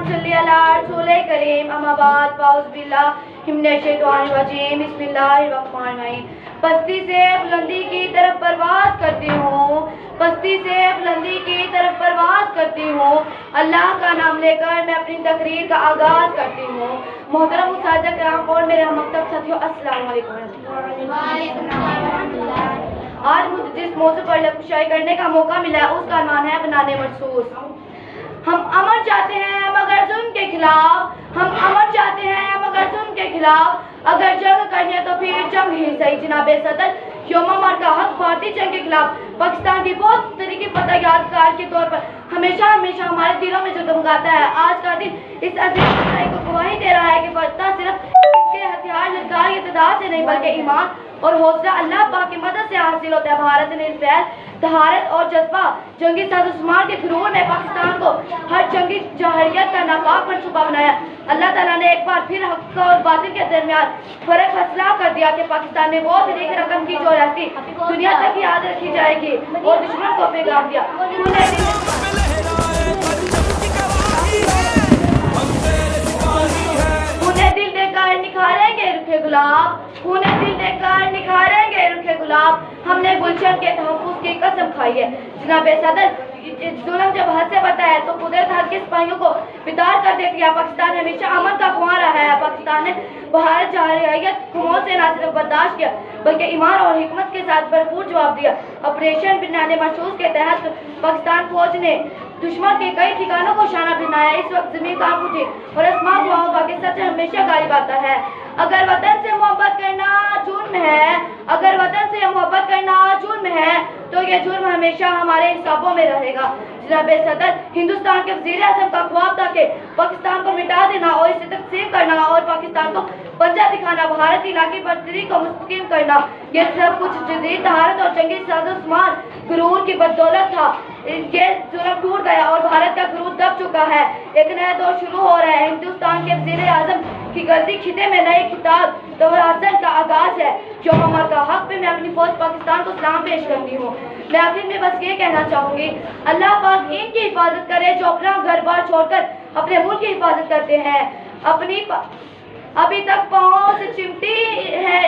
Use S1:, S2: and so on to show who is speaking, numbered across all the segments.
S1: صلی علی رسول کریم اما بعد فاؤز باللہ من الشیطان الرجیم بسم اللہ الرحمن الرحیم پستی سے بلندی کی طرف پرواز کرتی ہوں پستی سے بلندی کی طرف پرواز کرتی ہوں اللہ کا نام لے کر میں اپنی تقریر کا آغاز کرتی ہوں محترم اساتذہ کرام اور میرے ہم مکتب ساتھیوں السلام علیکم آج مجھے جس موضوع پر لفظ کرنے کا موقع ملا ہے اس کا عنوان ہے بنانے محسوس ہم امن چاہتے ہیں مگر ظلم کے خلاف ہم امن چاہتے ہیں مگر ظلم کے خلاف اگر جنگ کرنی ہے تو پھر جنگ ہی صحیح جناب صدر یوم مرد کا حق بھارتی جنگ کے خلاف پاکستان کی بہت طریقے فتح یادگار کے طور پر ہمیشہ ہمارے دلوں میں جو دمکاتا ہے آج کا دن اس عظیم فتح کو گواہی دے رہا ہے کہ فتح صرف اس کے ہتھیار للکار کی تعداد سے نہیں بلکہ ایمان اور حوصلہ اللہ پاک کی مدد سے حاصل ہوتا ہے بھارت نے فیض طہارت اور جذبہ جنگی سازوسامان کے غرور نے پاکستان کو ہر جنگی جوہریت کا ناپاک منصوبہ بنایا اللہ تعالیٰ نے ایک بار پھر حق اور باطل کے درمیان فرق فیصلہ کر دیا کہ پاکستان میں وہ طریق رقم کی جو رہتی دنیا تک یاد رکھی جائے گی اور دشمن کو پیغام دیا انہیں دل دے کر نکھاریں گے رکھے گلاب انہیں دل دے کر نکھاریں گے رکھے گلاب ہم نے گلشن کے تحفظ کی قسم کھائی ہے جناب صدر ظلم جب حد سے بتا ہے تو قدرت حق کے سپاہیوں کو بیدار کر دیتی ہے پاکستان ہمیشہ امن کا کنواں رہا ہے پاکستان نے بھارت جارحیت خموں سے نہ صرف برداشت کیا بلکہ ایمان اور حکمت کے ساتھ بھرپور جواب دیا آپریشن بنیادی محسوس کے تحت پاکستان فوج نے دشمن کے کئی ٹھکانوں کو شانہ بنایا اس وقت زمین کانپ اٹھی اور آسمان ہوا ہوگا کہ سچ ہمیشہ غالب آتا ہے اگر وطن سے محبت کرنا جرم ہے اگر وطن سے محبت کرنا جرم ہے تو یہ جرم ہمیشہ ہمارے حسابوں میں رہے گا جناب صدر ہندوستان کے وزیر اعظم کا خواب تھا کہ پاکستان کو مٹا دینا اور اسے تقسیم کرنا اور پاکستان کو پنجہ دکھانا بھارت علاقائی برتری کو مستحکم کرنا یہ سب کچھ جدید طہارت اور جنگی سازوسامان غرور کی بدولت تھا یہ ظلم ٹوٹ گیا اور بھارت کا غرور دب چکا ہے ایک نیا دور شروع ہو رہا ہے ہندوستان کے وزیر اعظم کی غلطی خطے میں نئے خطاب توازن کا آغاز ہے یوم مرد کا حق پہ میں اپنی فوج پاکستان کو سلام پیش کرتی ہوں میں آخر میں بس یہ کہنا چاہوں گی اللہ پاک ان کی حفاظت کرے جو اپنا گھر بار چھوڑ کر اپنے ملک کی حفاظت کرتے ہیں ابھی تک پاؤں سے چمٹی ہے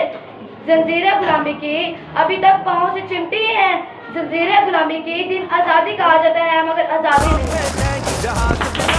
S1: زنجیر غلامی کی ابھی تک پاؤں سے چمٹی ہے زنجیر غلامی کی دن آزادی کا آ جاتا ہے مگر آزادی نہیں